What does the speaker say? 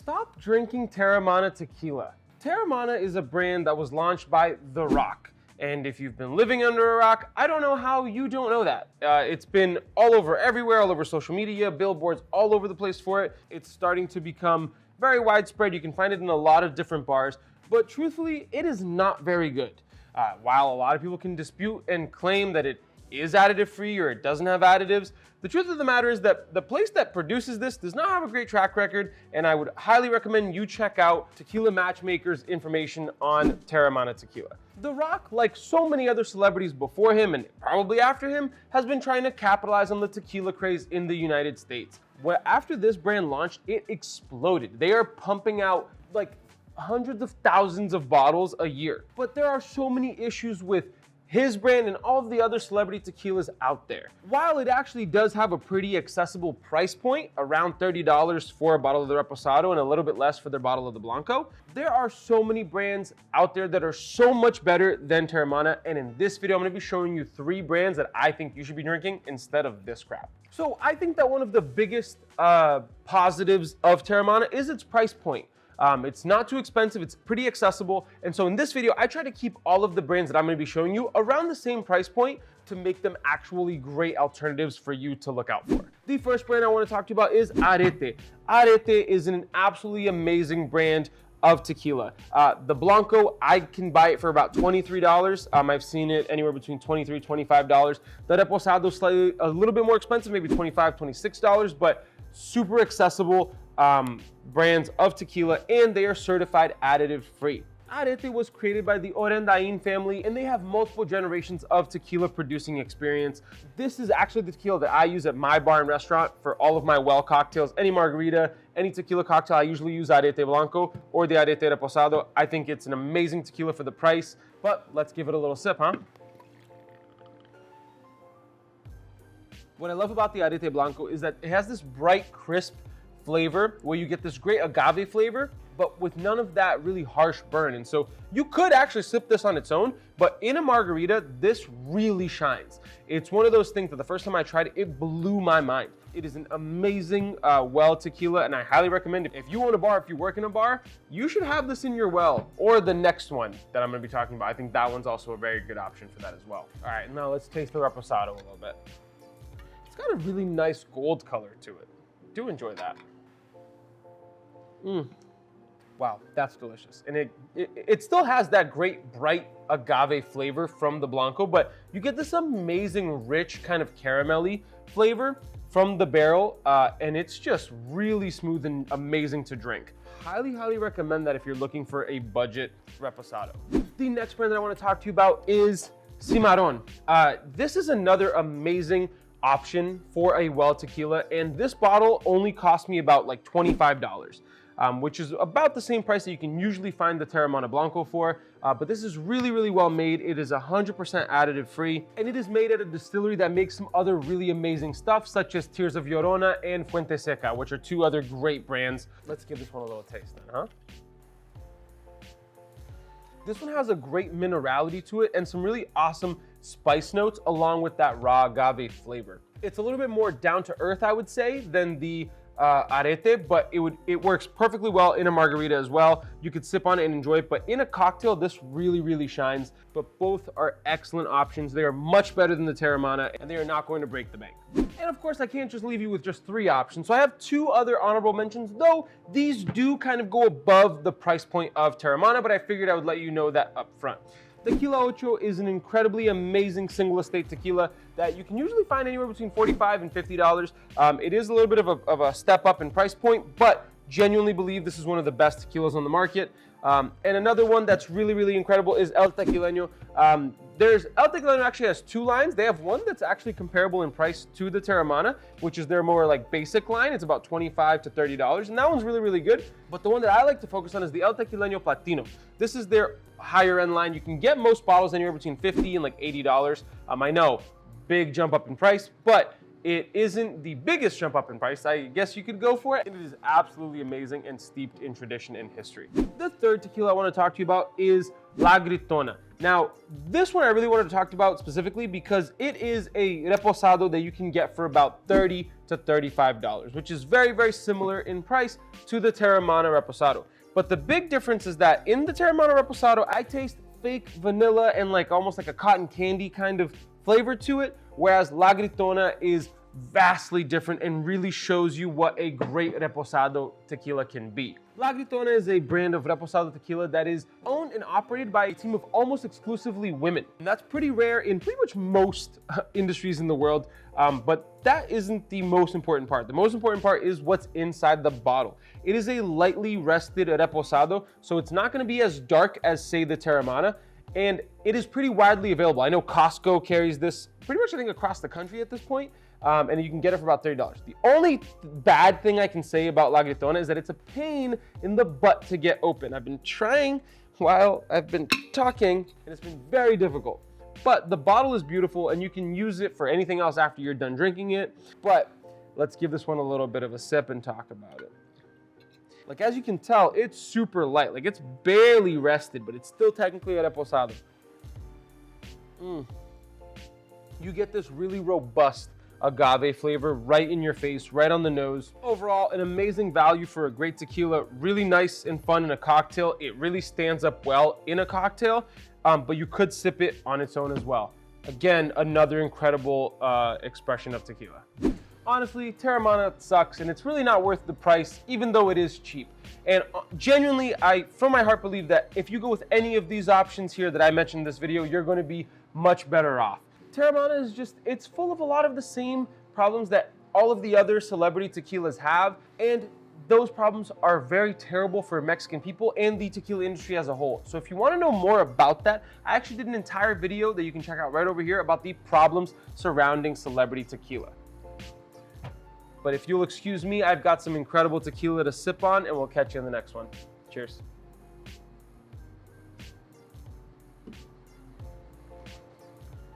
Stop drinking Teremana Tequila. Teremana is a brand that was launched by The Rock. And if you've been living under a rock, I don't know how you don't know that. It's been all over everywhere, all over social media, billboards all over the place for it. It's starting to become very widespread. You can find it in a lot of different bars, but truthfully, it is not very good. While a lot of people can dispute and claim that it is additive free or it doesn't have additives, the truth of the matter is that the place that produces this does not have a great track record, and I would highly recommend you check out Tequila Matchmaker's information on Teremana Tequila. The Rock, like so many other celebrities before him and probably after him, has been trying to capitalize on the tequila craze in the United States. Well, after this brand launched, it exploded. They are pumping out like hundreds of thousands of bottles a year. But there are so many issues with his brand and all of the other celebrity tequilas out there. While it actually does have a pretty accessible price point, around $30 for a bottle of the Reposado and a little bit less for their bottle of the Blanco, there are so many brands out there that are so much better than Teremana, and in this video, I'm gonna be showing you 3 brands that I think you should be drinking instead of this crap. So I think that one of the biggest positives of Teremana is its price point. It's not too expensive, it's pretty accessible, and so in this video, I try to keep all of the brands that I'm gonna be showing you around the same price point to make them actually great alternatives for you to look out for. The first brand I wanna talk to you about is Adity. Adity is an absolutely amazing brand of tequila. The Blanco, I can buy it for about $23. I've seen it anywhere between $23, $25. The Reposado is slightly a little bit more expensive, maybe $25, $26, but super accessible brands of tequila, and they are certified additive free. Adity was created by the Orendain family, and they have multiple generations of tequila producing experience. This is actually the tequila that I use at my bar and restaurant for all of my well cocktails. Any margarita, any tequila cocktail, I usually use Adity Blanco or the Adity Reposado. I think it's an amazing tequila for the price, but let's give it a little sip, huh? What I love about the Adity Blanco is that it has this bright, crisp flavor where you get this great agave flavor, but with none of that really harsh burn. And so you could actually sip this on its own, but in a margarita, this really shines. It's one of those things that the first time I tried it, it blew my mind. It is an amazing well tequila, and I highly recommend it. If you own a bar, if you work in a bar, you should have this in your well, or the next one that I'm gonna be talking about. I think that one's also a very good option for that as well. All right, now let's taste the Reposado a little bit. It's got a really nice gold color to it. Do enjoy that. Wow, that's delicious. And it still has that great bright agave flavor from the Blanco, but you get this amazing rich kind of caramelly flavor from the barrel, and it's just really smooth and amazing to drink. Highly, highly recommend that if you're looking for a budget Reposado. The next brand that I want to talk to you about is Cimarron. This is another amazing option for a well tequila, and this bottle only cost me about like $25. Which is about the same price that you can usually find the Teremana Blanco for, but this is really, really well made. It is 100% additive free, and it is made at a distillery that makes some other really amazing stuff, such as Tears of Llorona and Fuente Seca, which are 2 other great brands. Let's give this one a little taste then, huh? This one has a great minerality to it and some really awesome spice notes along with that raw agave flavor. It's a little bit more down to earth, I would say, than the Adity, but it works perfectly well in a margarita as well. You could sip on it and enjoy it, but in a cocktail, this really, really shines. But both are excellent options. They are much better than the Teremana, and they are not going to break the bank. And of course, I can't just leave you with just 3 options. So I have 2 other honorable mentions, though these do kind of go above the price point of Teremana, but I figured I would let you know that up front. Tequila Ocho is an incredibly amazing single estate tequila that you can usually find anywhere between $45 and $50. It is a little bit of a step up in price point, but genuinely believe this is one of the best tequilas on the market. And another one that's really, really incredible is El Tequileño. El Tequileño actually has 2 lines. They have one that's actually comparable in price to the Teremana, which is their more like basic line. It's about $25 to $30, and that one's really, really good. But the one that I like to focus on is the El Tequileño Platino. This is their higher end line. You can get most bottles anywhere between $50 and like $80. I know, big jump up in price, but it isn't the biggest jump up in price. I guess you could go for it. It is absolutely amazing and steeped in tradition and history. The third tequila I want to talk to you about is La Gritona. Now, this one I really wanted to talk about specifically because it is a reposado that you can get for about $30 to $35, which is very, very similar in price to the Teremana Reposado. But the big difference is that in the Teremana Reposado, I taste fake vanilla and like almost like a cotton candy kind of flavor to it, whereas La Gritona is vastly different and really shows you what a great reposado tequila can be. La Gritona is a brand of reposado tequila that is owned and operated by a team of almost exclusively women. And that's pretty rare in pretty much most industries in the world, but that isn't the most important part. The most important part is what's inside the bottle. It is a lightly rested reposado, so it's not gonna be as dark as, say, the Teremana, and it is pretty widely available. I know Costco carries this pretty much, I think, across the country at this point. And you can get it for about $30. The only bad thing I can say about La Gritona is that it's a pain in the butt to get open. I've been trying while I've been talking, and it's been very difficult. But the bottle is beautiful, and you can use it for anything else after you're done drinking it. But let's give this one a little bit of a sip and talk about it. Like, as you can tell, it's super light. Like, it's barely rested, but it's still technically a reposado. You get this really robust agave flavor right in your face, right on the nose. Overall, an amazing value for a great tequila, really nice and fun in a cocktail. It really stands up well in a cocktail, but you could sip it on its own as well. Again, another incredible expression of tequila. Honestly, Teremana sucks, and it's really not worth the price, even though it is cheap. And genuinely, I, from my heart, believe that if you go with any of these options here that I mentioned in this video, you're going to be much better off. Teremana is just, it's full of a lot of the same problems that all of the other celebrity tequilas have, and those problems are very terrible for Mexican people and the tequila industry as a whole. So if you want to know more about that, I actually did an entire video that you can check out right over here about the problems surrounding celebrity tequila. But if you'll excuse me, I've got some incredible tequila to sip on, and we'll catch you in the next one. Cheers.